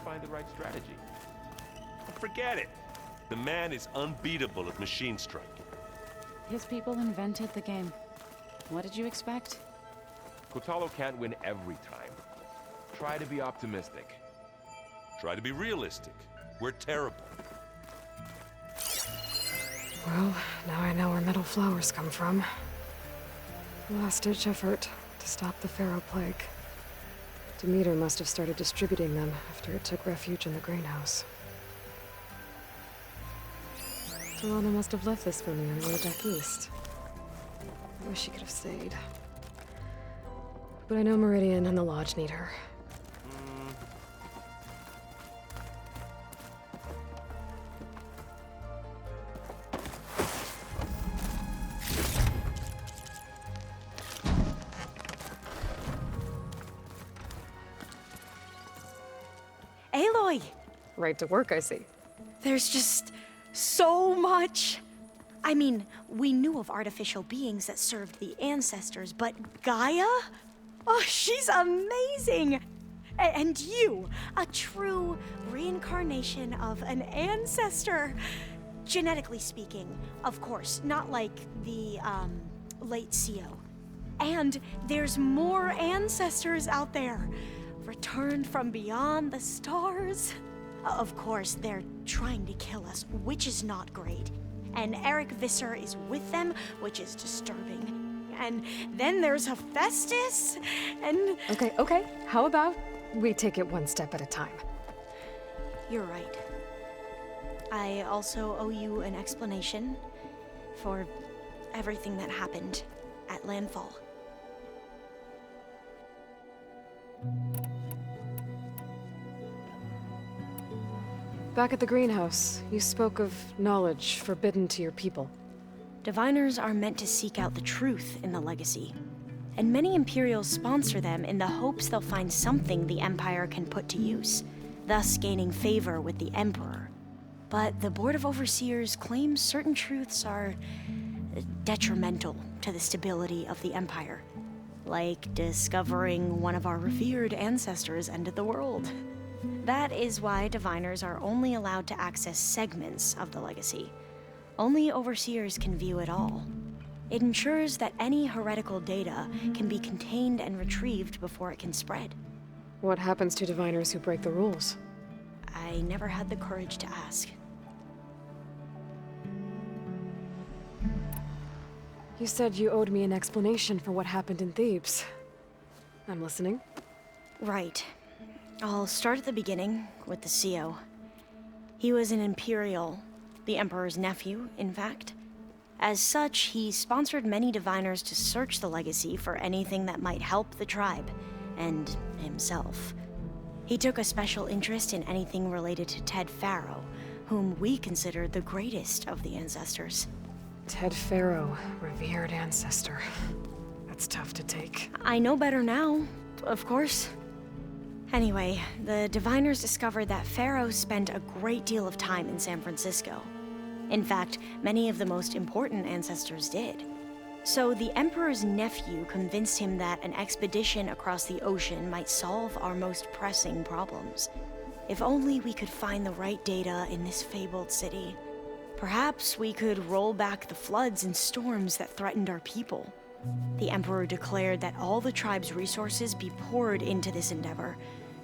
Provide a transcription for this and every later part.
Find the right strategy. Forget it. The man is unbeatable at machine strike. His people invented the game. What did you expect? Kotalo can't win every time. Try to be optimistic. Try to be realistic. We're terrible. Well, now I know where metal flowers come from. Last-ditch effort to stop the Faro plague. Demeter must have started distributing them after it took refuge in the greenhouse. Delana must have left this for me on her way back east. I wish she could have stayed. But I know Meridian and the Lodge need her. Aloy! Right to work, I see. There's just so much. I mean, we knew of artificial beings that served the ancestors, but Gaia? Oh, she's amazing! And you, a true reincarnation of an ancestor. Genetically speaking, of course, not like the, late CO. And there's more ancestors out there, returned from beyond the stars. Of course, they're trying to kill us, which is not great. And Eric Visser is with them, which is disturbing. And then there's Hephaestus, and... Okay. How about we take it one step at a time? You're right. I also owe you an explanation for everything that happened at Landfall. Back at the greenhouse, you spoke of knowledge forbidden to your people. Diviners are meant to seek out the truth in the legacy, and many Imperials sponsor them in the hopes they'll find something the Empire can put to use, thus gaining favor with the Emperor. But the Board of Overseers claims certain truths are detrimental to the stability of the Empire, like discovering one of our revered ancestors ended the world. That is why Diviners are only allowed to access segments of the legacy. Only Overseers can view it all. It ensures that any heretical data can be contained and retrieved before it can spread. What happens to Diviners who break the rules? I never had the courage to ask. You said you owed me an explanation for what happened in Thebes. I'm listening. Right. I'll start at the beginning, with the CO. He was an Imperial, the Emperor's nephew, in fact. As such, he sponsored many Diviners to search the legacy for anything that might help the tribe, and himself. He took a special interest in anything related to Ted Faro, whom we consider the greatest of the ancestors. Ted Faro, revered ancestor. That's tough to take. I know better now, of course. Anyway, the Diviners discovered that Faro spent a great deal of time in San Francisco. In fact, many of the most important ancestors did. So the Emperor's nephew convinced him that an expedition across the ocean might solve our most pressing problems. If only we could find the right data in this fabled city. Perhaps we could roll back the floods and storms that threatened our people. The Emperor declared that all the tribe's resources be poured into this endeavor.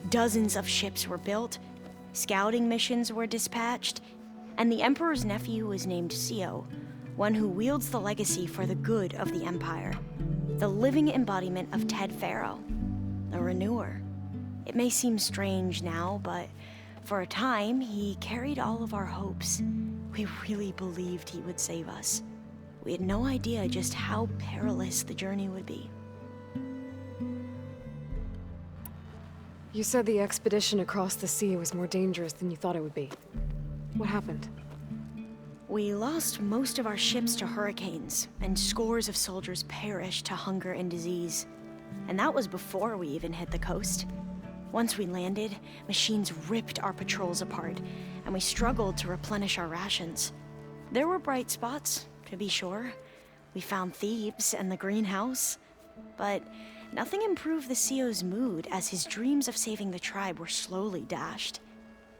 Dozens of ships were built, scouting missions were dispatched, and the Emperor's nephew was named CO, one who wields the legacy for the good of the Empire. The living embodiment of Ted Faro, the Renewer. It may seem strange now, but for a time, he carried all of our hopes. We really believed he would save us. We had no idea just how perilous the journey would be. You said the expedition across the sea was more dangerous than you thought it would be. What happened? We lost most of our ships to hurricanes, and scores of soldiers perished to hunger and disease. And that was before we even hit the coast. Once we landed, machines ripped our patrols apart, and we struggled to replenish our rations. There were bright spots, to be sure. We found Thebes and the greenhouse, but nothing improved the CEO's mood as his dreams of saving the tribe were slowly dashed.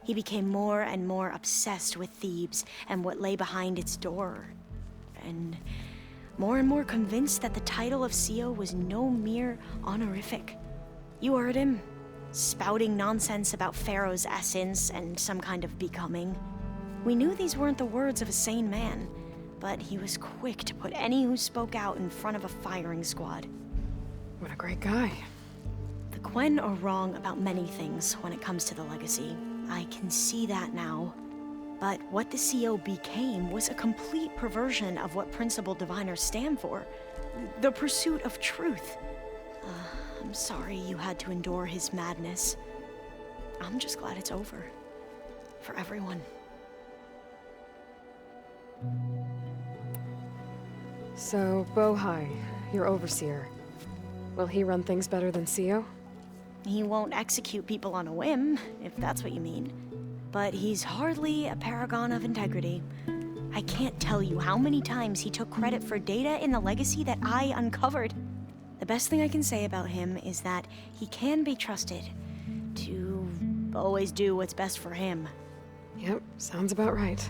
He became more and more obsessed with Thebes and what lay behind its door, and more convinced that the title of CEO was no mere honorific. You heard him, spouting nonsense about Faro's essence and some kind of becoming. We knew these weren't the words of a sane man, but he was quick to put any who spoke out in front of a firing squad. What a great guy. The Quen are wrong about many things when it comes to the legacy. I can see that now. But what the CO became was a complete perversion of what principled diviners stand for. The pursuit of truth. I'm sorry you had to endure his madness. I'm just glad it's over. For everyone. So, Bohai, your overseer. Will he run things better than CEO? He won't execute people on a whim, if that's what you mean. But he's hardly a paragon of integrity. I can't tell you how many times he took credit for data in the legacy that I uncovered. The best thing I can say about him is that he can be trusted to always do what's best for him. Yep, sounds about right.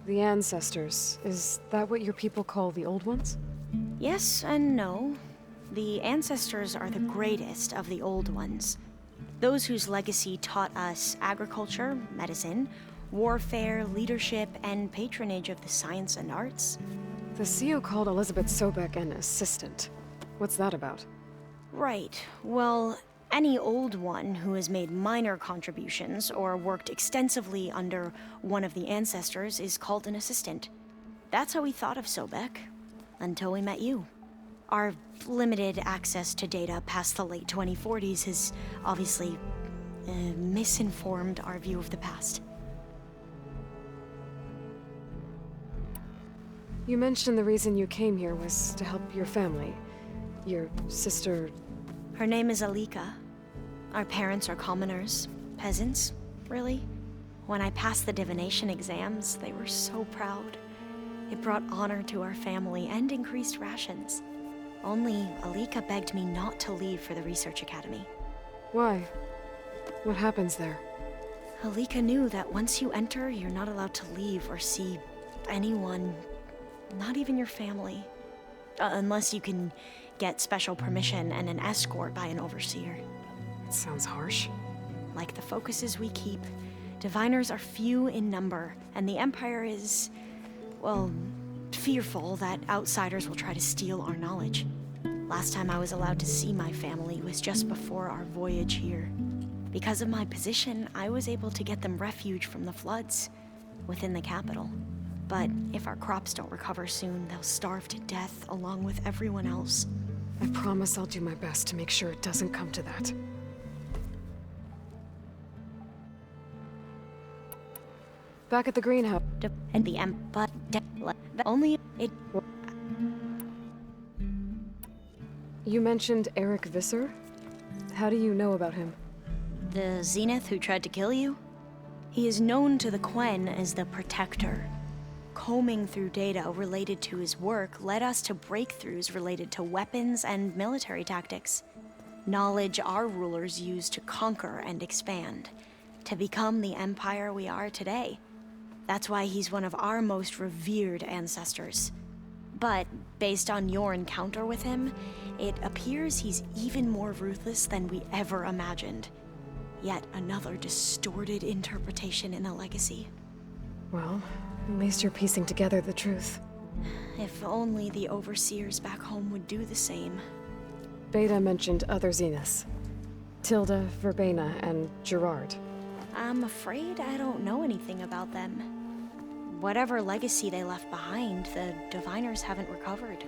The ancestors, is that what your people call the old ones? Yes and no. The ancestors are the greatest of the old ones. Those whose legacy taught us agriculture, medicine, warfare, leadership, and patronage of the science and arts. The CEO called Elizabeth Sobek an assistant. What's that about? Right. Well, any old one who has made minor contributions or worked extensively under one of the ancestors is called an assistant. That's how we thought of Sobek, until we met you. Our limited access to data past the late 2040s has obviously misinformed our view of the past. You mentioned the reason you came here was to help your family. Your sister... Her name is Alika. Our parents are commoners, peasants, really. When I passed the divination exams, they were so proud. It brought honor to our family and increased rations. Only Alika begged me not to leave for the research academy. Why? What happens there? Alika knew that once you enter, you're not allowed to leave or see anyone, not even your family. Unless you can get special permission and an escort by an overseer. It sounds harsh. Like the focuses we keep, diviners are few in number, and the Empire is, well, fearful that outsiders will try to steal our knowledge. Last time I was allowed to see my family was just before our voyage here. Because of my position, I was able to get them refuge from the floods within the capital. But if our crops don't recover soon, they'll starve to death along with everyone else. I promise I'll do my best to make sure it doesn't come to that. Back at the greenhouse. And the only it. You mentioned Eric Visser? How do you know about him? The Zenith who tried to kill you? He is known to the Quen as the Protector. Combing through data related to his work led us to breakthroughs related to weapons and military tactics. Knowledge our rulers used to conquer and expand, to become the empire we are today. That's why he's one of our most revered ancestors. But, based on your encounter with him, it appears he's even more ruthless than we ever imagined. Yet another distorted interpretation in the legacy. Well, at least you're piecing together the truth. If only the overseers back home would do the same. Beta mentioned other Zeniths. Tilda, Verbena, and Gerard. I'm afraid I don't know anything about them. Whatever legacy they left behind, the diviners haven't recovered.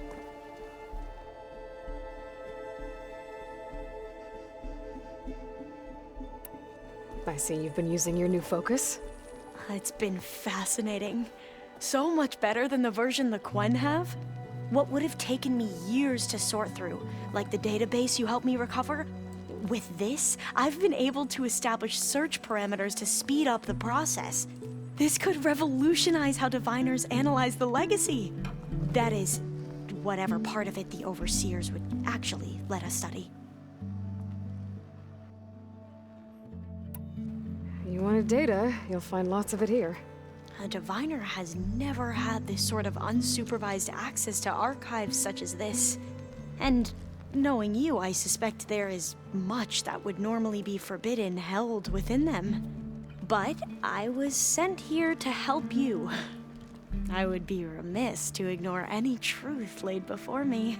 I see you've been using your new focus. It's been fascinating. So much better than the version the Quen have. What would have taken me years to sort through, like the database you helped me recover, with this, I've been able to establish search parameters to speed up the process. This could revolutionize how diviners analyze the legacy. That is, whatever part of it the overseers would actually let us study. You wanted data, you'll find lots of it here. A diviner has never had this sort of unsupervised access to archives such as this. And knowing you, I suspect there is much that would normally be forbidden held within them. But I was sent here to help you. I would be remiss to ignore any truth laid before me.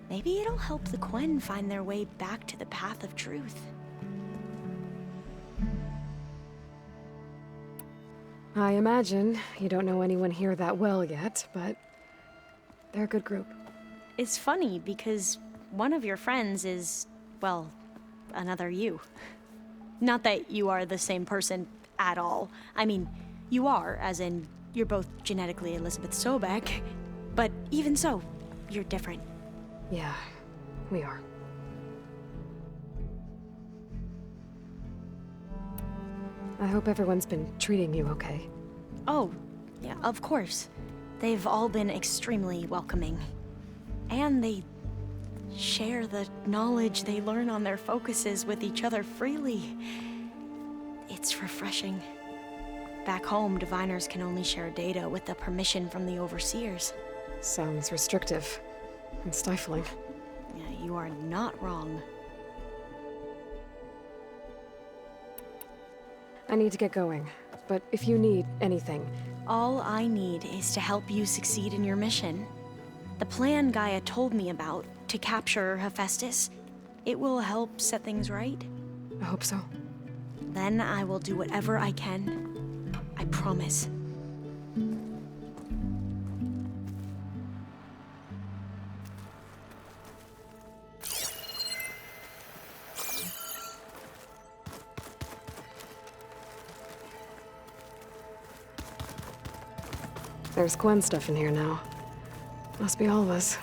Maybe it'll help the Quen find their way back to the path of truth. I imagine you don't know anyone here that well yet, but they're a good group. It's funny because one of your friends is, well, another you. Not that you are the same person at all. I mean, you are, as in, you're both genetically Elizabeth Sobek, but even so, you're different. Yeah, we are. I hope everyone's been treating you okay. Oh, yeah, of course. They've all been extremely welcoming. And they share the knowledge they learn on their focuses with each other freely. It's refreshing. Back home, diviners can only share data with the permission from the overseers. Sounds restrictive and stifling. Yeah, you are not wrong. I need to get going, but if you need anything... All I need is to help you succeed in your mission. The plan Gaia told me about, to capture Hephaestus, it will help set things right. I hope so. Then I will do whatever I can. I promise. There's Quen stuff in here now. Must be all of us.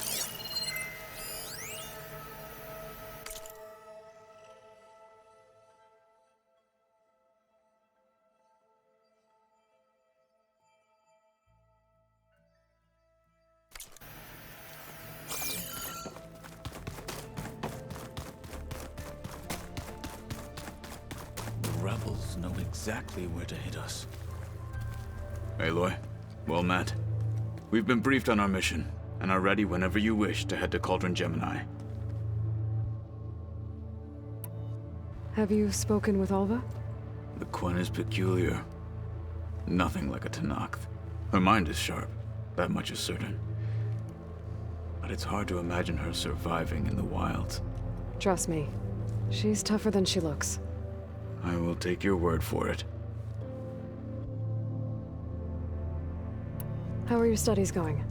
The rebels know exactly where to hit us. Aloy, well met. We've been briefed on our mission, and are ready whenever you wish to head to Cauldron Gemini. Have you spoken with Alva? The Quen is peculiar. Nothing like a Tenakth. Her mind is sharp, that much is certain. But it's hard to imagine her surviving in the wilds. Trust me, she's tougher than she looks. I will take your word for it. How are your studies going?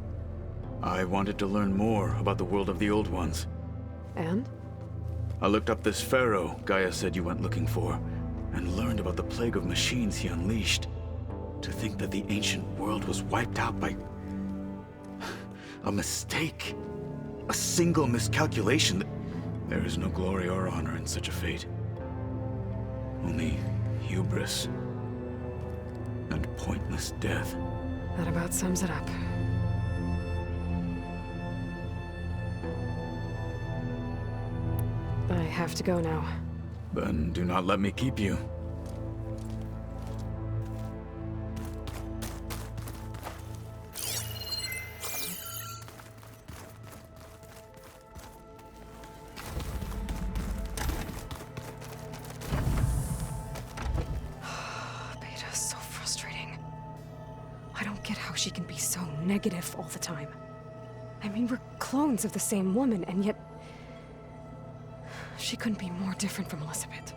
I wanted to learn more about the world of the Old Ones. And? I looked up this Faro Gaia said you went looking for, and learned about the plague of machines he unleashed. To think that the ancient world was wiped out by... a mistake. A single miscalculation. There is no glory or honor in such a fate. Only hubris and pointless death. That about sums it up. I have to go now. Then do not let me keep you. Beta's so frustrating. I don't get how she can be so negative all the time. I mean, we're clones of the same woman, and yet... she couldn't be more different from Elizabeth.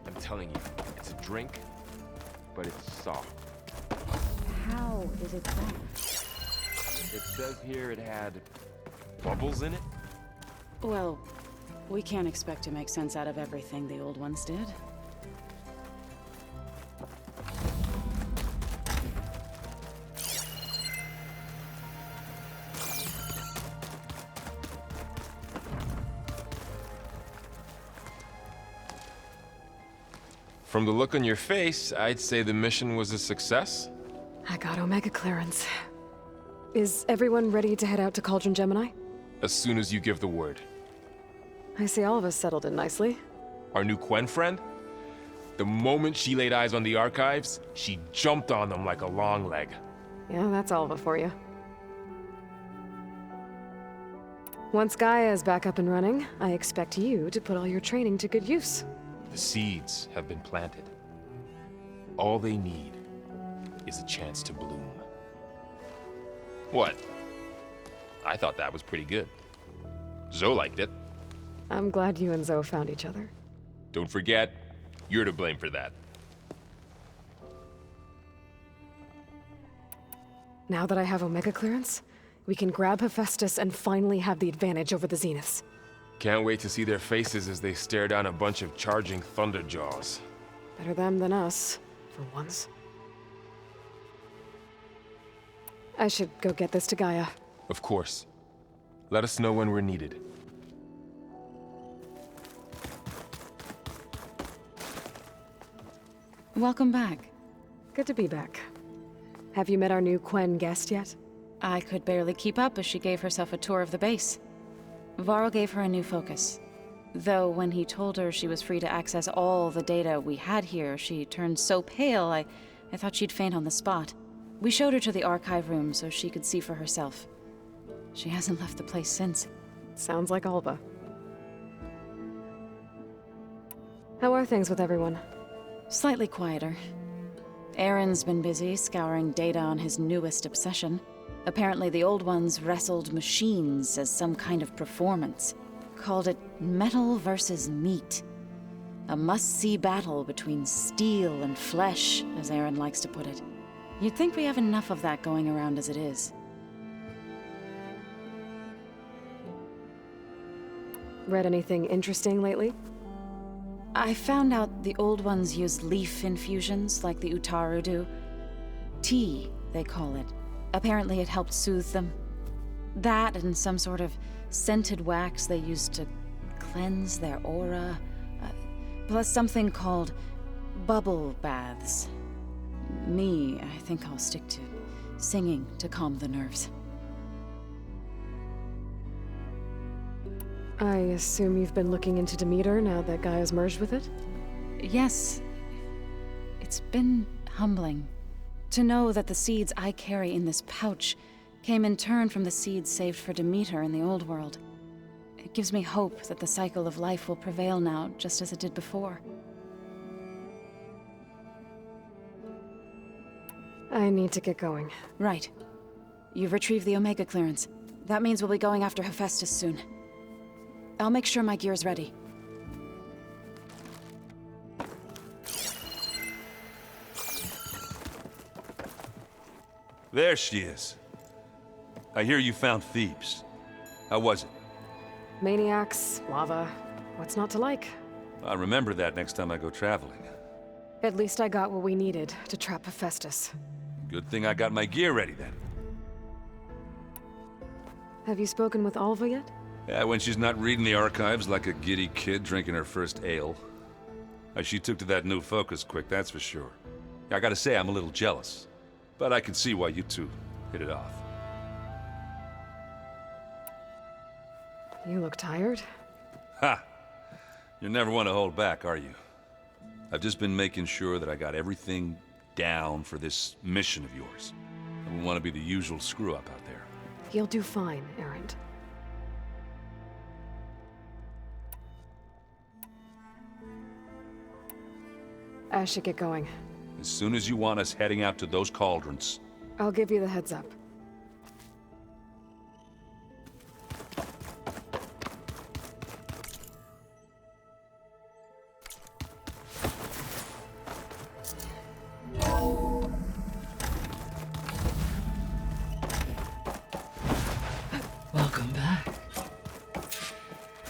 I'm telling you, it's a drink, but it's soft. How is it soft? It says here it had bubbles in it. Well, We can't expect to make sense out of everything the old ones did. From the look on your face, I'd say the mission was a success. I got Omega clearance. Is everyone ready to head out to Cauldron Gemini? As soon as you give the word. I see all of us settled in nicely. Our new Quen friend? The moment she laid eyes on the archives, she jumped on them like a long leg. Yeah, that's Alva for you. Once Gaia is back up and running, I expect you to put all your training to good use. The seeds have been planted. All they need is a chance to bloom. What? I thought that was pretty good. Zoe liked it. I'm glad you and Zoe found each other. Don't forget, you're to blame for that. Now that I have Omega clearance, we can grab Hephaestus and finally have the advantage over the Zeniths. Can't wait to see their faces as they stare down a bunch of charging Thunderjaws. Better them than us, for once. I should go get this to Gaia. Of course. Let us know when we're needed. Welcome back. Good to be back. Have you met our new Quen guest yet? I could barely keep up as she gave herself a tour of the base. Faro gave her a new focus. Though when he told her she was free to access all the data we had here, she turned so pale I thought she'd faint on the spot. We showed her to the archive room so she could see for herself. She hasn't left the place since. Sounds like Alva. How are things with everyone? Slightly quieter. Aaron's been busy scouring data on his newest obsession. Apparently the old ones wrestled machines as some kind of performance. Called it metal versus meat. A must-see battle between steel and flesh, as Aaron likes to put it. You'd think we have enough of that going around as it is. Read anything interesting lately? I found out the old ones use leaf infusions like the Utaru do. Tea, they call it. Apparently it helped soothe them. That and some sort of scented wax they used to cleanse their aura. Plus something called bubble baths. Me, I think I'll stick to singing to calm the nerves. I assume you've been looking into Demeter now that Gaia's merged with it? Yes. It's been humbling to know that the seeds I carry in this pouch came in turn from the seeds saved for Demeter in the old world. It gives me hope that the cycle of life will prevail now, just as it did before. I need to get going. Right. You've retrieved the Omega clearance. That means we'll be going after Hephaestus soon. I'll make sure my gear's ready. There she is. I hear you found Thebes. How was it? Maniacs, lava, what's not to like? I'll remember that next time I go traveling. At least I got what we needed to trap Hephaestus. Good thing I got my gear ready then. Have you spoken with Alva yet? Yeah, when she's not reading the archives like a giddy kid drinking her first ale. She took to that new focus quick, that's for sure. I gotta say, I'm a little jealous. But I can see why you two hit it off. You look tired. Ha! You never want to hold back, are you? I've just been making sure that I got everything down for this mission of yours. I don't want to be the usual screw-up out there. You'll do fine, Erend. I should get going. As soon as you want us heading out to those cauldrons. I'll give you the heads up. Welcome back.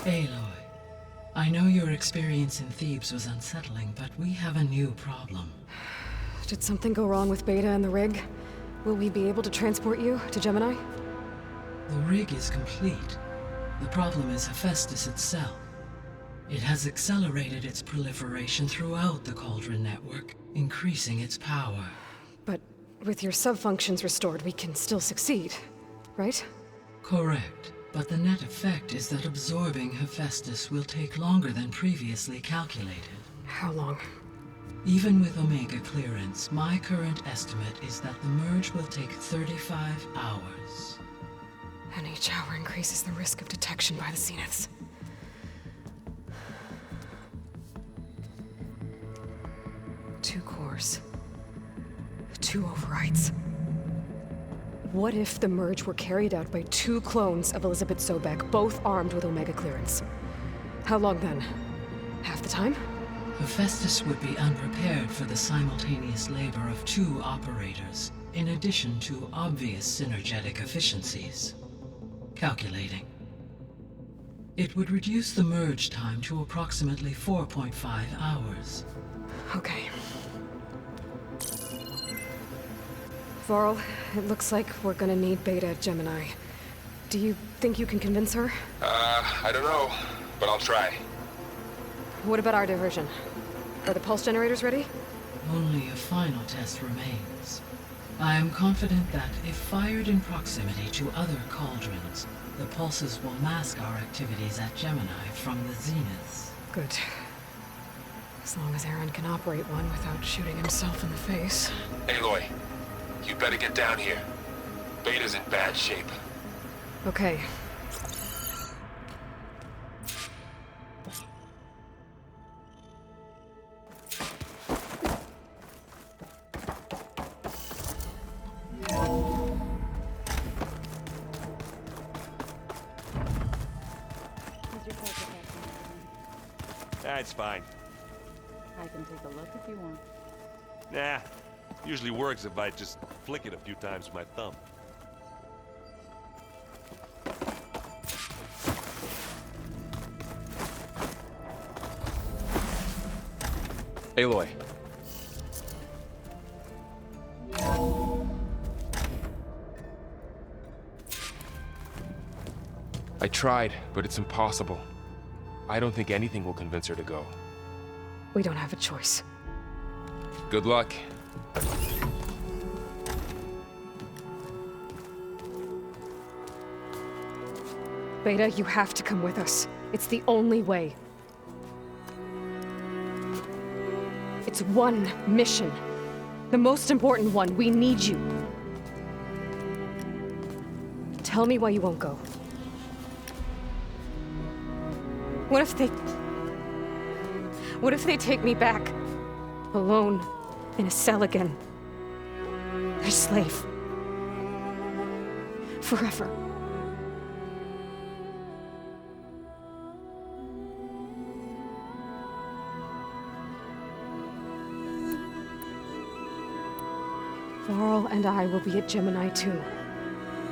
Aloy, I know your experience in Thebes was unsettling, but we have a new problem. Did something go wrong with Beta and the rig? Will we be able to transport you to Gemini? The rig is complete. The problem is Hephaestus itself. It has accelerated its proliferation throughout the Cauldron network, increasing its power. But with your sub-functions restored, we can still succeed, right? Correct. But the net effect is that absorbing Hephaestus will take longer than previously calculated. How long? Even with Omega clearance, my current estimate is that the merge will take 35 hours. And each hour increases the risk of detection by the Zeniths. Two cores. Two overrides. What if the merge were carried out by two clones of Elizabeth Sobek, both armed with Omega clearance? How long then? Half the time? Hephaestus would be unprepared for the simultaneous labor of two operators, in addition to obvious synergetic efficiencies. Calculating. It would reduce the merge time to approximately 4.5 hours. Okay. Varl, it looks like we're gonna need Beta at Gemini. Do you think you can convince her? I don't know, but I'll try. What about our diversion? Are the pulse generators ready? Only a final test remains. I am confident that if fired in proximity to other cauldrons, the pulses will mask our activities at Gemini from the Zeniths. Good. As long as Aaron can operate one without shooting himself in the face. Aloy, you better get down here. Beta's in bad shape. Okay. That's fine. I can take a look if you want. Nah, usually works if I just flick it a few times with my thumb. Aloy. I tried, but it's impossible. I don't think anything will convince her to go. We don't have a choice. Good luck. Beta, you have to come with us. It's the only way. It's one mission. The most important one. We need you. Tell me why you won't go. What if they take me back? Alone, in a cell again. Their slave. Forever. Varl and I will be at Gemini too.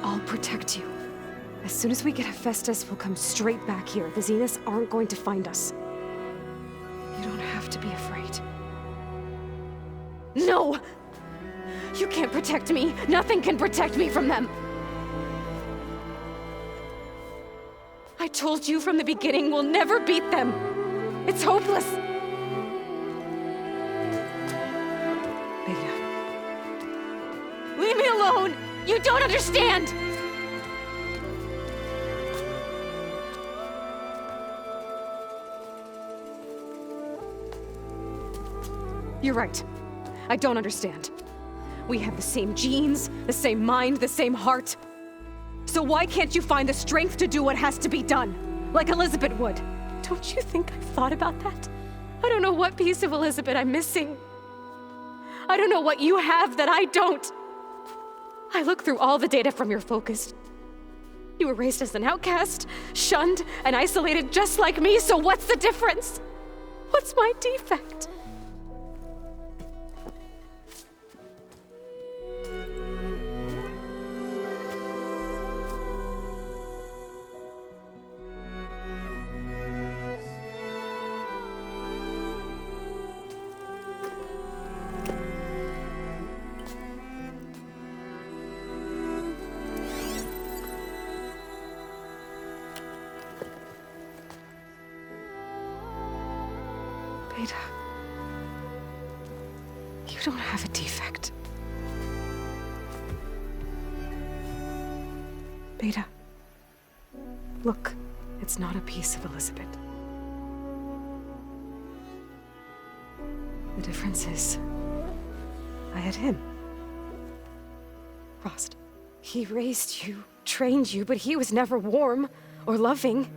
I'll protect you. As soon as we get Hephaestus, we'll come straight back here. The Zeniths aren't going to find us. You don't have to be afraid. No! You can't protect me. Nothing can protect me from them. I told you from the beginning we'll never beat them. It's hopeless. Beta. Leave me alone! You don't understand! You're right. I don't understand. We have the same genes, the same mind, the same heart. So why can't you find the strength to do what has to be done? Like Elizabeth would. Don't you think I've thought about that? I don't know what piece of Elizabeth I'm missing. I don't know what you have that I don't. I look through all the data from your focus. You were raised as an outcast, shunned, and isolated just like me, so what's the difference? What's my defect? don't have a defect. Beta. Look, it's not a piece of Elizabeth. The difference is, I had him. Frost. He raised you, trained you, but he was never warm or loving.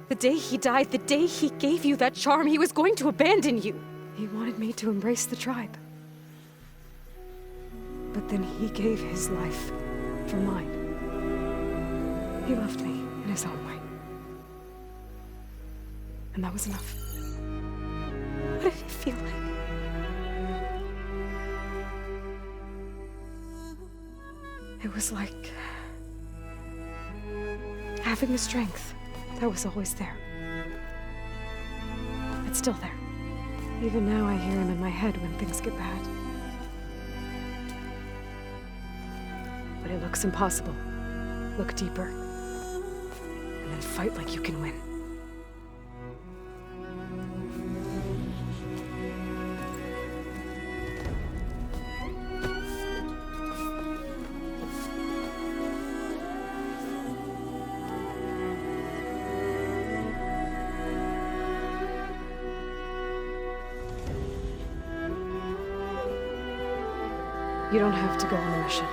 The day he died, the day he gave you that charm, he was going to abandon you. He wanted me to embrace the tribe. But then he gave his life for mine. He loved me in his own way. And that was enough. What did it feel like? It was like having the strength that was always there. It's still there. Even now I hear him in my head when things get bad. But it looks impossible. Look deeper. And then fight like you can win. You don't have to go on the mission.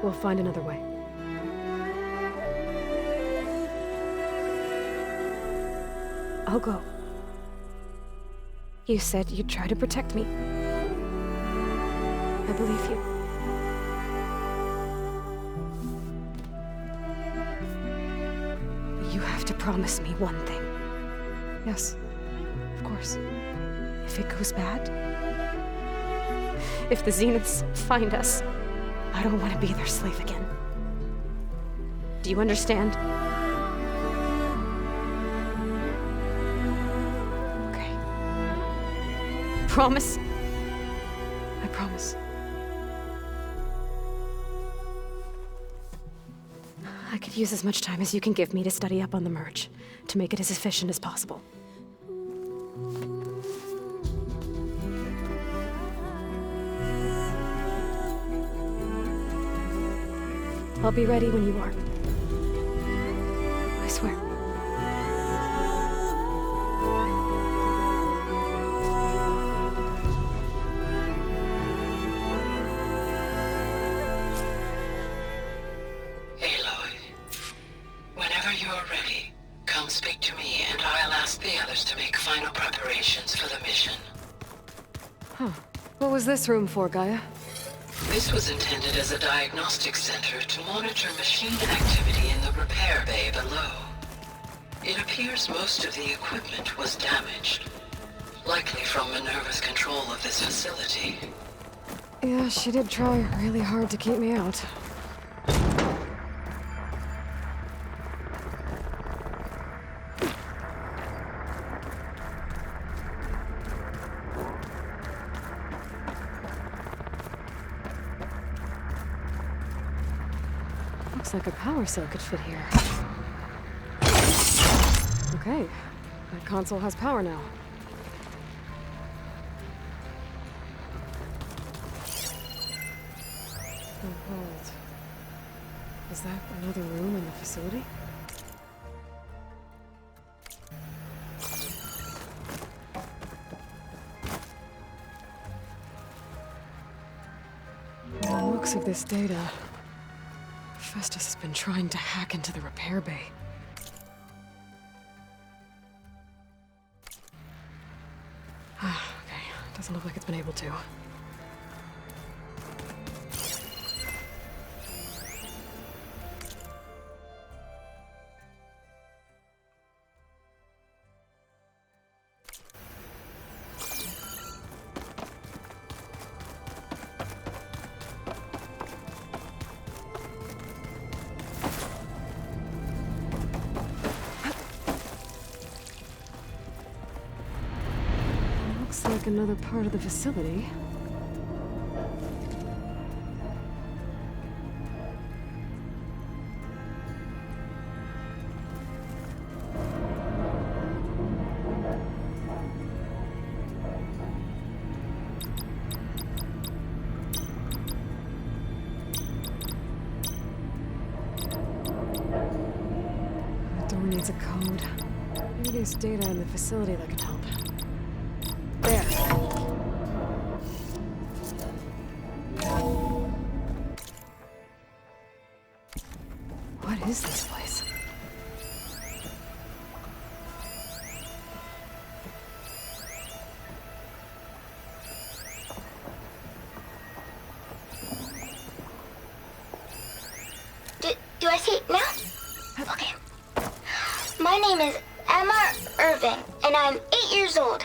We'll find another way. I'll go. You said you'd try to protect me. I believe you. But you have to promise me one thing. Yes, of course. If it goes bad, if the Zeniths find us, I don't want to be their slave again. Do you understand? Okay. Promise? I promise. I could use as much time as you can give me to study up on the merge, to make it as efficient as possible. I'll be ready when you are. I swear. Aloy, whenever you're ready, come speak to me and I'll ask the others to make final preparations for the mission. Huh. What was this room for, Gaia? This was intended as a diagnostic center to monitor machine activity in the repair bay below. It appears most of the equipment was damaged, likely from Minerva's control of this facility. Yeah, she did try really hard to keep me out. Looks like a power cell could fit here. Okay, that console has power now. Oh, hold. Is that another room in the facility? The looks of this data, Festus has been trying to hack into the repair bay. Okay, doesn't look like it's been able to. Looks like another part of the facility. Someone needs a code. Maybe there's data in the facility that can help. There. What is this place? Do I see it now? Okay. My name is Emma Irving, and I'm 8 years old,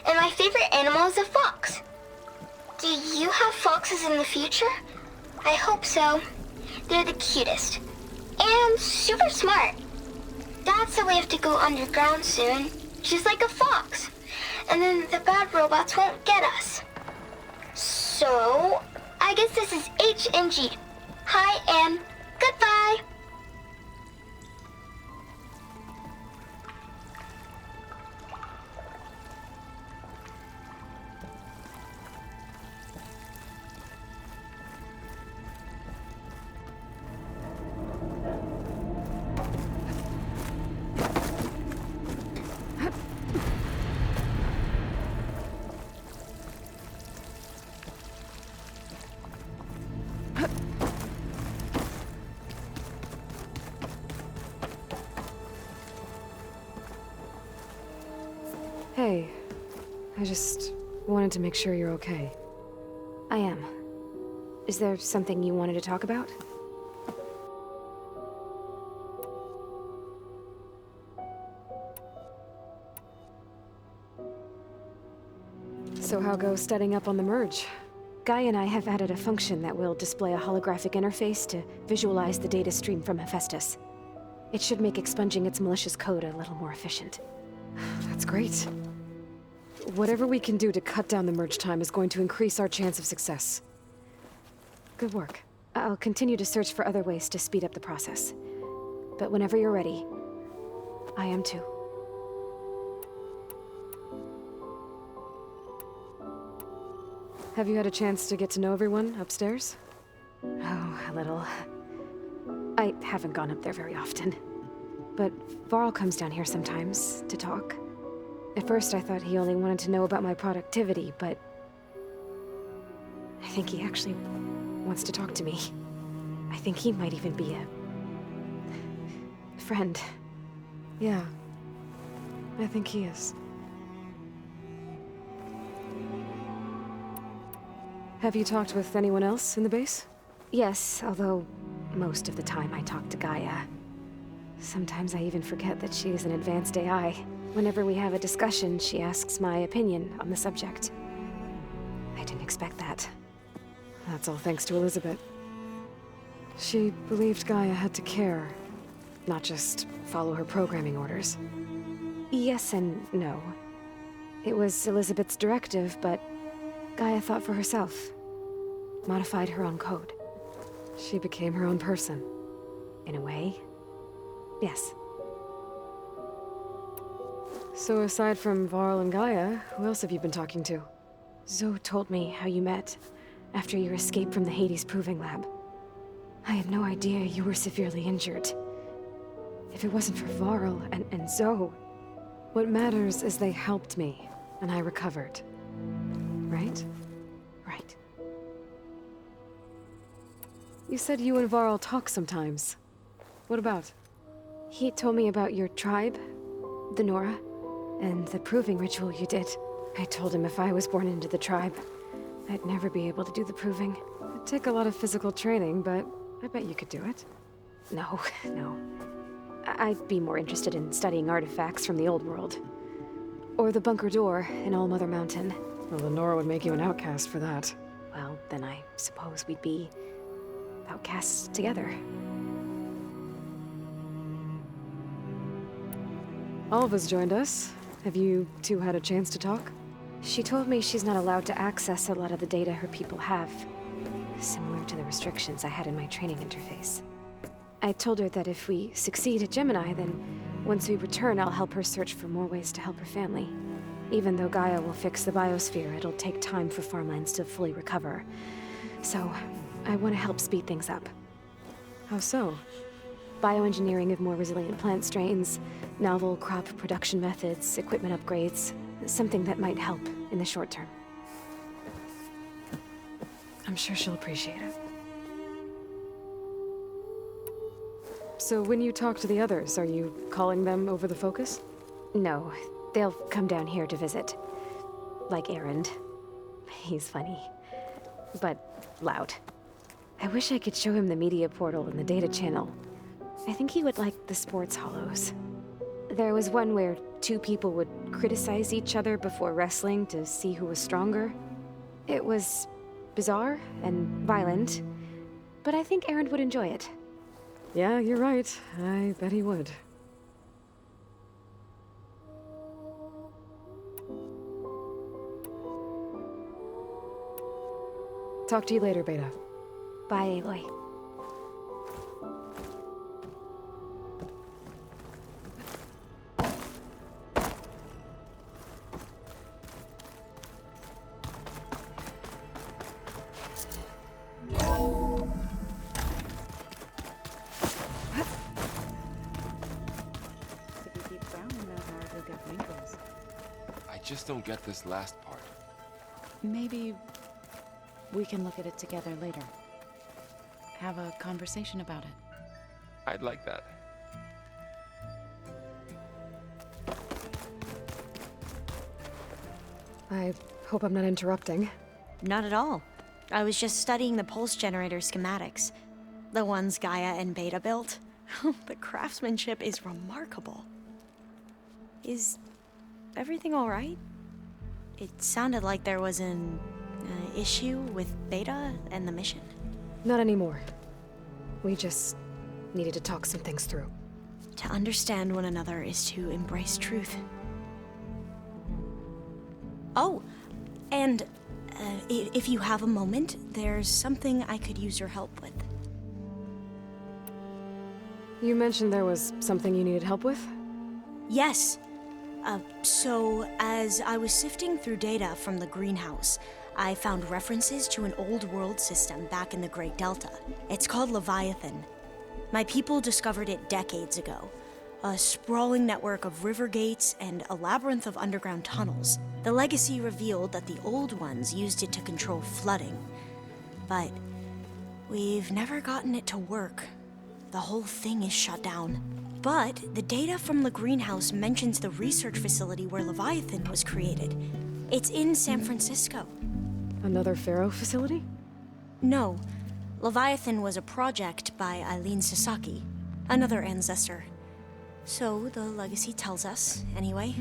and my favorite animal is a fox. Do you have foxes in the future? I hope so. They're the cutest. And super smart. Dad said we have to go underground soon, just like a fox. And then the bad robots won't get us. So, I guess this is H and G. Hi and goodbye. Hey, I just wanted to make sure you're okay. I am. Is there something you wanted to talk about? So how goes setting up on the merge? Guy and I have added a function that will display a holographic interface to visualize the data stream from Hephaestus. It should make expunging its malicious code a little more efficient. That's great. Whatever we can do to cut down the merge time is going to increase our chance of success. Good work. I'll continue to search for other ways to speed up the process. But whenever you're ready, I am too. Have you had a chance to get to know everyone upstairs? Oh, a little. I haven't gone up there very often. But Varl comes down here sometimes to talk. At first I thought he only wanted to know about my productivity, but I think he actually wants to talk to me. I think he might even be a friend. Yeah. I think he is. Have you talked with anyone else in the base? Yes, although most of the time I talk to Gaia. Sometimes I even forget that she is an advanced AI. Whenever we have a discussion, she asks my opinion on the subject. I didn't expect that. That's all thanks to Elizabeth. She believed Gaia had to care, not just follow her programming orders. Yes and no. It was Elizabeth's directive, but Gaia thought for herself. Modified her own code. She became her own person. In a way, yes. So aside from Varl and Gaia, who else have you been talking to? Zoe told me how you met after your escape from the Hades Proving Lab. I had no idea you were severely injured. If it wasn't for Varl and Zoe... What matters is they helped me, and I recovered. Right? Right. You said you and Varl talk sometimes. What about? He told me about your tribe, the Nora, and the proving ritual you did. I told him if I was born into the tribe, I'd never be able to do the proving. It'd take a lot of physical training, but I bet you could do it. No, no. I'd be more interested in studying artifacts from the old world. Or the bunker door in All Mother Mountain. Well, the Nora would make you an outcast for that. Well, then I suppose we'd be outcasts together. Alva's joined us. Have you two had a chance to talk? She told me she's not allowed to access a lot of the data her people have. Similar to the restrictions I had in my training interface. I told her that if we succeed at Gemini, then once we return, I'll help her search for more ways to help her family. Even though Gaia will fix the biosphere, it'll take time for farmlands to fully recover. So, I want to help speed things up. How so? bioengineering of more resilient plant strains, novel crop production methods, equipment upgrades. Something that might help in the short term. I'm sure she'll appreciate it. So when you talk to the others, are you calling them over the focus? No, they'll come down here to visit. Like Erend. He's funny. But loud. I wish I could show him the media portal and the data channel. I think he would like the sports hollows. There was one where two people would criticize each other before wrestling to see who was stronger. It was bizarre and violent, but I think Erend would enjoy it. Yeah, you're right. I bet he would. Talk to you later, Beta. Bye, Aloy. I just don't get this last part. Maybe we can look at it together later. Have a conversation about it. I'd like that. I hope I'm not interrupting. Not at all. I was just studying the pulse generator schematics. The ones Gaia and Beta built. The craftsmanship is remarkable. Is everything all right? It sounded like there was an issue with Beta and the mission. Not anymore. We just needed to talk some things through. To understand one another is to embrace truth. Oh, and if you have a moment, there's something I could use your help with. You mentioned there was something you needed help with? Yes. So, as I was sifting through data from the greenhouse, I found references to an old world system back in the Great Delta. It's called Leviathan. My people discovered it decades ago. A sprawling network of river gates and a labyrinth of underground tunnels. The legacy revealed that the old ones used it to control flooding. But we've never gotten it to work. The whole thing is shut down. But the data from the greenhouse mentions the research facility where Leviathan was created. It's in San Francisco. Another Faro facility? No. Leviathan was a project by Eileen Sasaki, another ancestor. So the legacy tells us, anyway,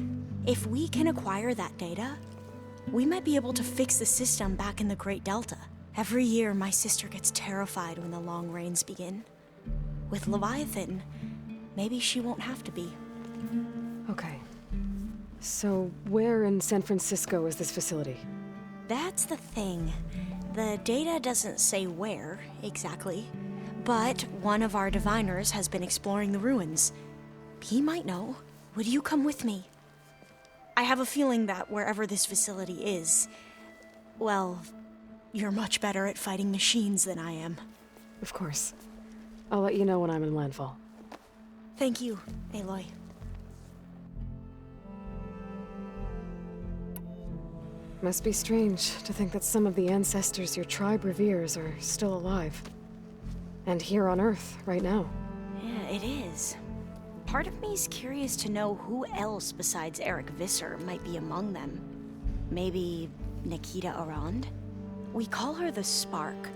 if we can acquire that data, we might be able to fix the system back in the Great Delta. Every year, my sister gets terrified when the long rains begin. With Leviathan, maybe she won't have to be. Okay. So, where in San Francisco is this facility? That's the thing. The data doesn't say where, exactly. But one of our diviners has been exploring the ruins. He might know. Would you come with me? I have a feeling that wherever this facility is, well, you're much better at fighting machines than I am. Of course. I'll let you know when I'm in landfall. Thank you, Aloy. Must be strange to think that some of the ancestors your tribe reveres are still alive. And here on Earth, right now. Yeah, it is. Part of me's curious to know who else besides Eric Visser might be among them. Maybe Nikita Arand? We call her the Spark.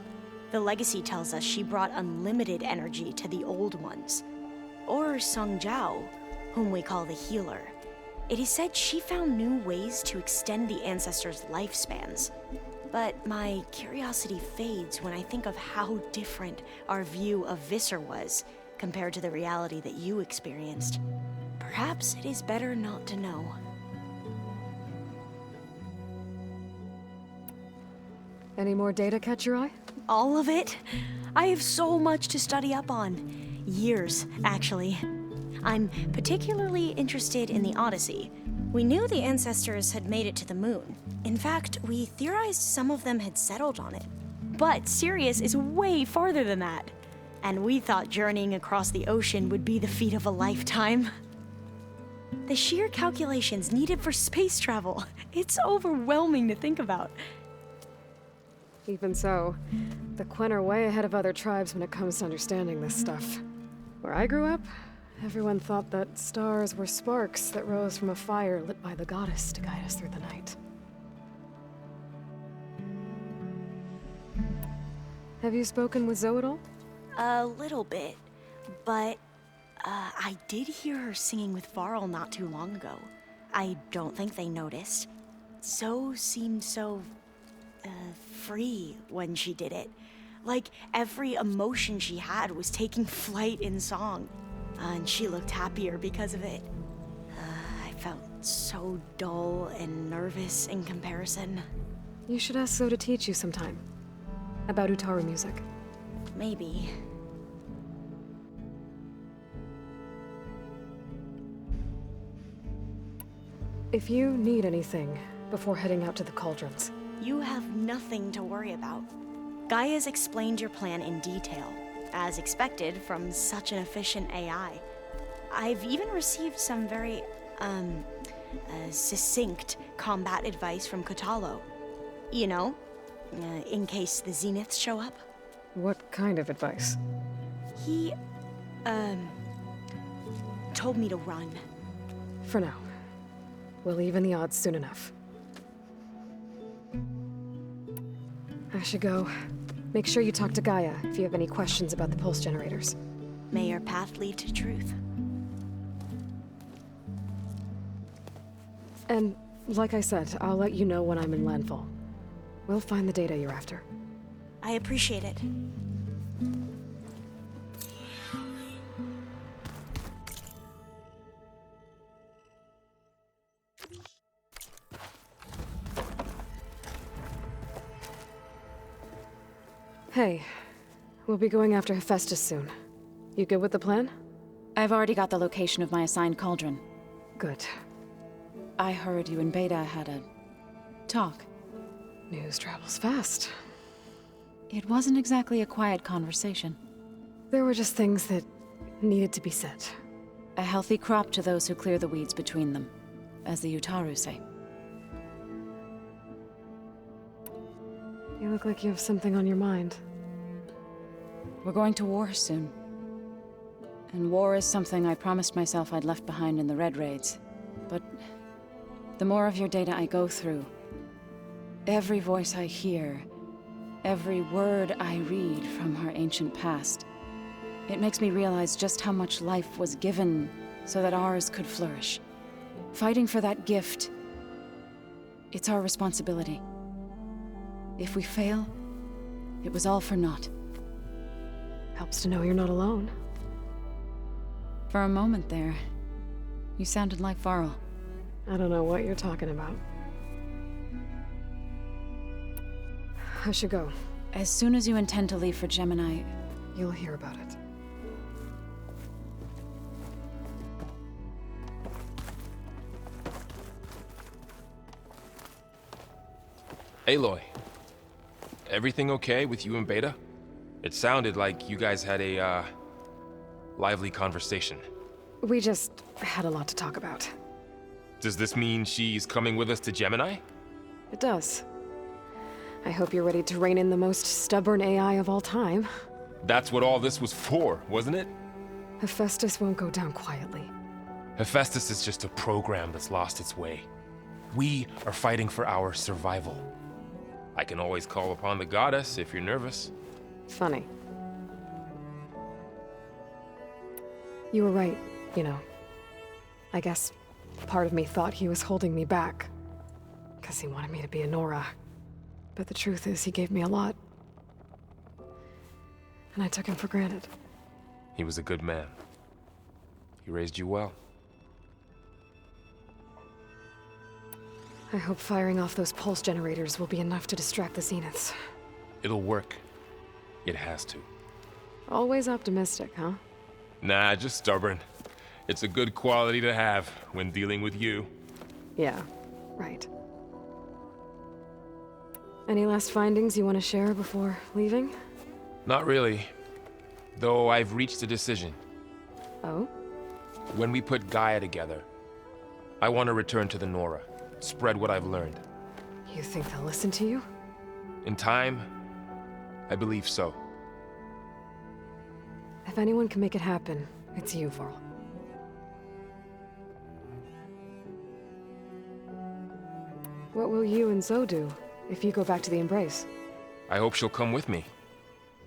The legacy tells us she brought unlimited energy to the old ones. Or Sung Jiao, whom we call the Healer. It is said she found new ways to extend the ancestors' lifespans. But my curiosity fades when I think of how different our view of Visser was compared to the reality that you experienced. Perhaps it is better not to know. Any more data catch your eye? All of it? I have so much to study up on. Years, actually. I'm particularly interested in the Odyssey. We knew the ancestors had made it to the moon. In fact, we theorized some of them had settled on it. But Sirius is way farther than that. And we thought journeying across the ocean would be the feat of a lifetime. The sheer calculations needed for space travel, it's overwhelming to think about. Even so, the Quen are way ahead of other tribes when it comes to understanding this stuff. Where I grew up, everyone thought that stars were sparks that rose from a fire lit by the goddess to guide us through the night. Have you spoken with Zoe at all? A little bit, but I did hear her singing with Faro not too long ago. I don't think they noticed. Zoe seemed so free when she did it. Like every emotion she had was taking flight in song. And she looked happier because of it. I felt so dull and nervous in comparison. You should ask Zoe to teach you sometime. About Utaru music. Maybe. If you need anything before heading out to the cauldrons. You have nothing to worry about. Gaia's explained your plan in detail, as expected from such an efficient AI. I've even received some very, succinct combat advice from Kotalo. You know, in case the Zeniths show up. What kind of advice? He, told me to run. For now. We'll even the odds soon enough. I should go. Make sure you talk to Gaia if you have any questions about the pulse generators. May your path lead to truth. And, like I said, I'll let you know when I'm in landfall. We'll find the data you're after. I appreciate it. Hey, we'll be going after Hephaestus soon. You good with the plan? I've already got the location of my assigned cauldron. Good. I heard you and Beta had a talk. News travels fast. It wasn't exactly a quiet conversation. There were just things that needed to be said. A healthy crop to those who clear the weeds between them, as the Utaru say. You look like you have something on your mind. We're going to war soon. And war is something I promised myself I'd left behind in the Red Raids. But the more of your data I go through, every voice I hear, every word I read from our ancient past, it makes me realize just how much life was given so that ours could flourish. Fighting for that gift, it's our responsibility. If we fail, it was all for naught. Helps to know you're not alone. For a moment there, you sounded like Faro. I don't know what you're talking about. I should go. As soon as you intend to leave for Gemini, You'll hear about it. Aloy, everything okay with you and Beta? It sounded like you guys had a, lively conversation. We just had a lot to talk about. Does this mean she's coming with us to Gemini? It does. I hope you're ready to rein in the most stubborn AI of all time. That's what all this was for, wasn't it? Hephaestus won't go down quietly. Hephaestus is just a program that's lost its way. We are fighting for our survival. I can always call upon the goddess if you're nervous. Funny. You were right, you know. I guess part of me thought he was holding me back, because he wanted me to be a Nora. But the truth is, he gave me a lot. And I took him for granted. He was a good man. He raised you well. I hope firing off those pulse generators will be enough to distract the Zeniths. It'll work. It has to. Always optimistic, huh? Nah, just stubborn. It's a good quality to have when dealing with you. Yeah, right. Any last findings you want to share before leaving? Not really. Though I've reached a decision. Oh? When we put Gaia together, I want to return to the Nora, spread what I've learned. You think they'll listen to you? In time, I believe so. If anyone can make it happen, it's you, Varl. What will you and Zoe do if you go back to the Embrace? I hope she'll come with me.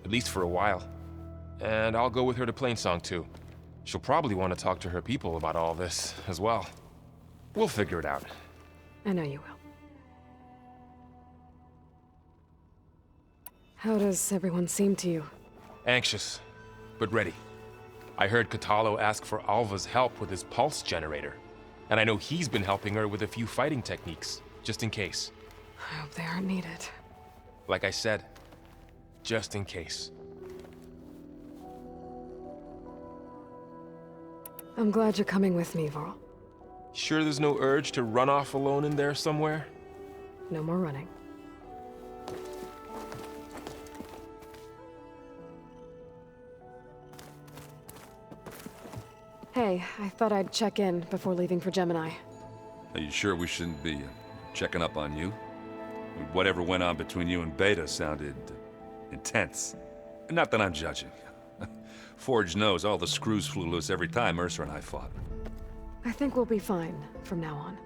At least for a while. And I'll go with her to Plainsong too. She'll probably want to talk to her people about all this as well. We'll figure it out. I know you will. How does everyone seem to you? Anxious, but ready. I heard Katalo ask for Alva's help with his pulse generator. And I know he's been helping her with a few fighting techniques, just in case. I hope they aren't needed. Like I said, just in case. I'm glad you're coming with me, Varl. Sure there's no urge to run off alone in there somewhere? No more running. Hey, I thought I'd check in before leaving for Gemini. Are you sure we shouldn't be checking up on you? Whatever went on between you and Beta sounded intense. Not that I'm judging. Forge knows all the screws flew loose every time Mercer and I fought. I think we'll be fine from now on.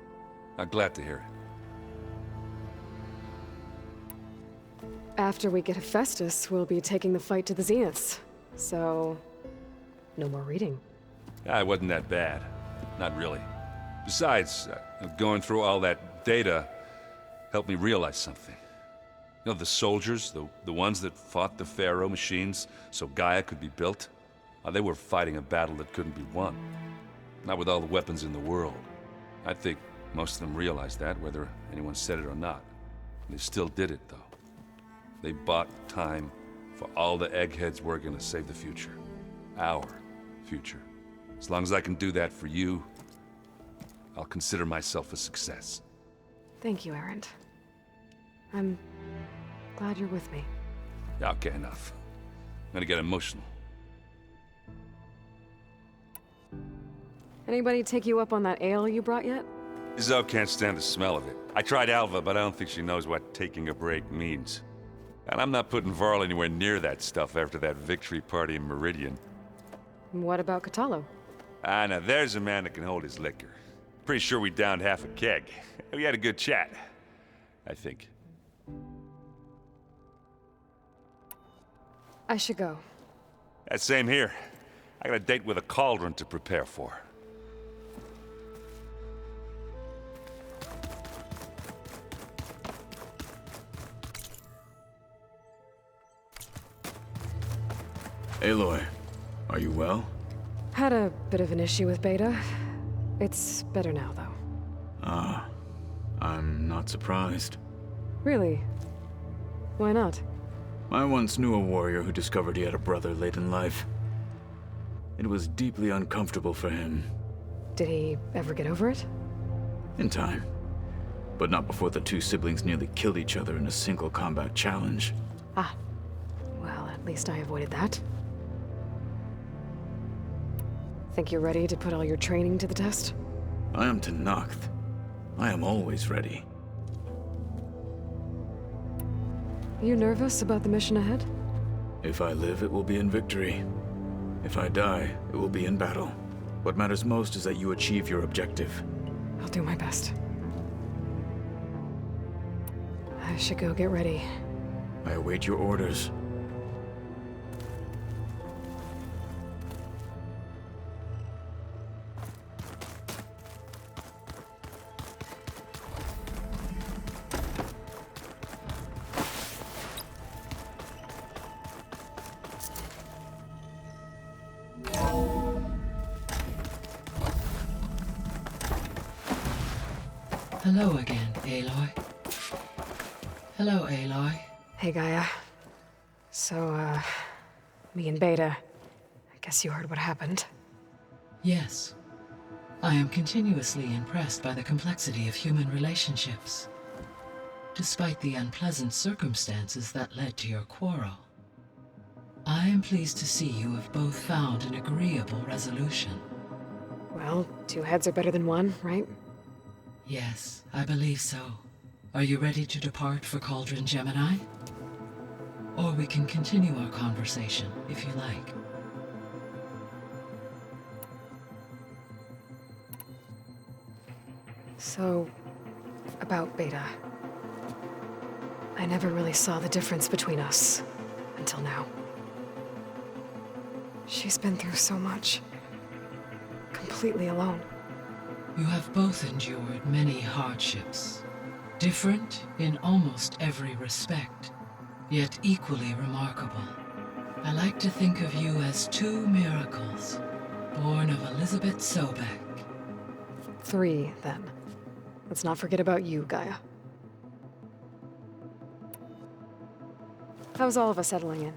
I'm glad to hear it. After we get Hephaestus, we'll be taking the fight to the Zeniths. So, no more reading. It wasn't that bad. Not really. Besides, going through all that data helped me realize something. You know, the soldiers, the ones that fought the Faro machines so Gaia could be built, they were fighting a battle that couldn't be won. Not with all the weapons in the world. I think most of them realized that, whether anyone said it or not. They still did it, though. They bought time for all the eggheads working to save the future. Our future. As long as I can do that for you, I'll consider myself a success. Thank you, Erend. I'm glad you're with me. Yeah, okay, enough. I'm gonna get emotional. Anybody take you up on that ale you brought yet? Zoe can't stand the smell of it. I tried Alva, but I don't think she knows what taking a break means. And I'm not putting Varl anywhere near that stuff after that victory party in Meridian. What about Katalo? Now there's a man that can hold his liquor. Pretty sure we downed half a keg. We had a good chat, I think. I should go. Same here. I got a date with a cauldron to prepare for. Aloy, are you well? Had a bit of an issue with Beta. It's better now, though. I'm not surprised. Really? Why not? I once knew a warrior who discovered he had a brother late in life. It was deeply uncomfortable for him. Did he ever get over it? In time. But not before the two siblings nearly killed each other in a single combat challenge. Ah. Well, at least I avoided that. Think you're ready to put all your training to the test? I am Tenakth. I am always ready. You nervous about the mission ahead? If I live, it will be in victory. If I die, it will be in battle. What matters most is that you achieve your objective. I'll do my best. I should go get ready. I await your orders. Hello again, Aloy. Hello, Aloy. Hey, Gaia. So, me and Beta. I guess you heard what happened. Yes. I am continuously impressed by the complexity of human relationships. Despite the unpleasant circumstances that led to your quarrel, I am pleased to see you have both found an agreeable resolution. Well, two heads are better than one, right? Yes, I believe so. Are you ready to depart for Cauldron Gemini? Or we can continue our conversation, if you like. So, about Beta. I never really saw the difference between us, until now. She's been through so much. Completely alone. You have both endured many hardships. Different in almost every respect, yet equally remarkable. I like to think of you as two miracles, born of Elizabeth Sobek. 3, then. Let's not forget about you, Gaia. How's all of us settling in?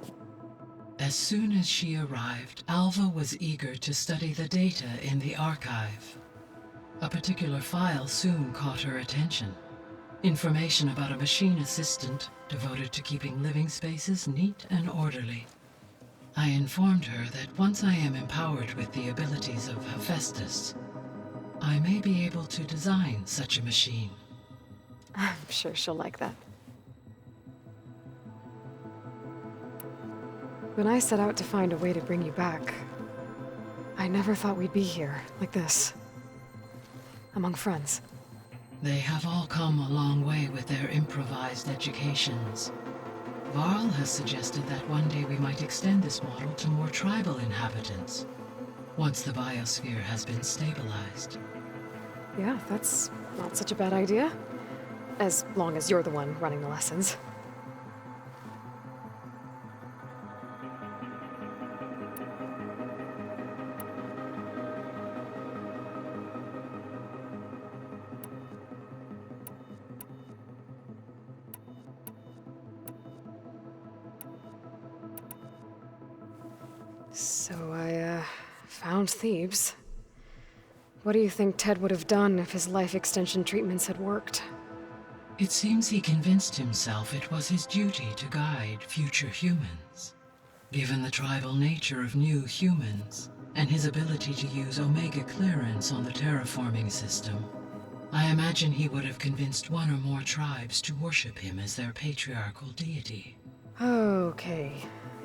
As soon as she arrived, Alva was eager to study the data in the archive. A particular file soon caught her attention. Information about a machine assistant devoted to keeping living spaces neat and orderly. I informed her that once I am empowered with the abilities of Hephaestus, I may be able to design such a machine. I'm sure she'll like that. When I set out to find a way to bring you back, I never thought we'd be here, like this. Among friends. They have all come a long way with their improvised educations. Varl has suggested that one day we might extend this model to more tribal inhabitants, once the biosphere has been stabilized. Yeah, that's not such a bad idea. As long as you're the one running the lessons. So I, found Thebes. What do you think Ted would have done if his life extension treatments had worked? It seems he convinced himself it was his duty to guide future humans. Given the tribal nature of new humans, and his ability to use Omega clearance on the terraforming system, I imagine he would have convinced one or more tribes to worship him as their patriarchal deity. Okay.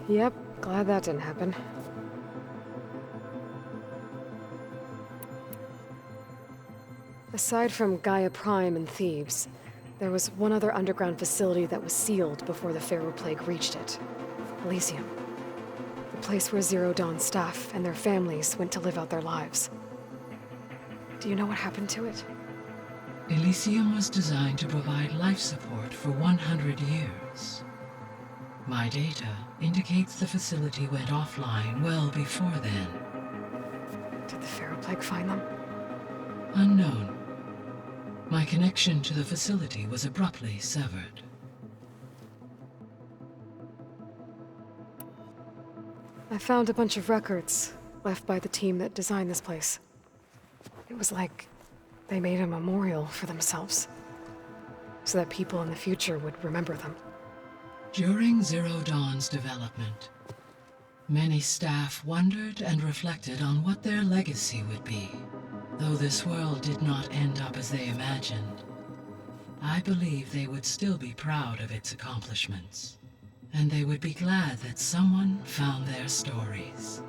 Yep, glad that didn't happen. Aside from Gaia Prime and Thebes, there was one other underground facility that was sealed before the Faro Plague reached it. Elysium. The place where Zero Dawn staff and their families went to live out their lives. Do you know what happened to it? Elysium was designed to provide life support for 100 years. My data indicates the facility went offline well before then. Did the Faro Plague find them? Unknown. My connection to the facility was abruptly severed. I found a bunch of records left by the team that designed this place. It was like they made a memorial for themselves, so that people in the future would remember them. During Zero Dawn's development, many staff wondered and reflected on what their legacy would be. Though this world did not end up as they imagined, I believe they would still be proud of its accomplishments, and they would be glad that someone found their stories.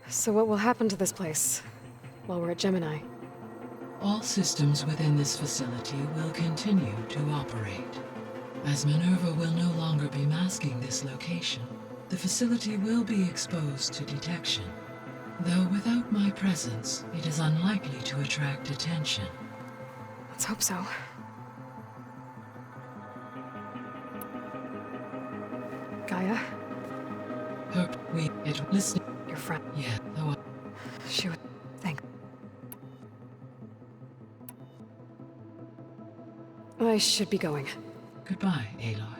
So what will happen to this place while we're at Gemini? All systems within this facility will continue to operate. As Minerva will no longer be masking this location, the facility will be exposed to detection. Though without my presence, it is unlikely to attract attention. Let's hope so. Gaia? Listen. Your friend. Yeah, though She would... Thank... I should be going. Goodbye, Aloy.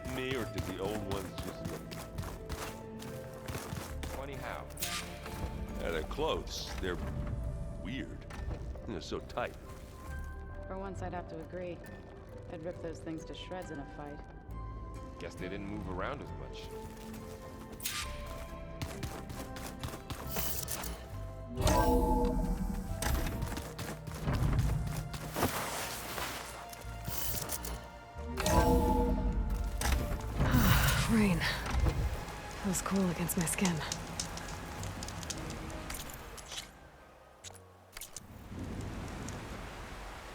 it me, or did the old ones just look? Funny how? Yeah, their clothes, they're weird. They're so tight. For once, I'd have to agree. I'd rip those things to shreds in a fight. Guess they didn't move around as much. Rain. Feels cool against my skin.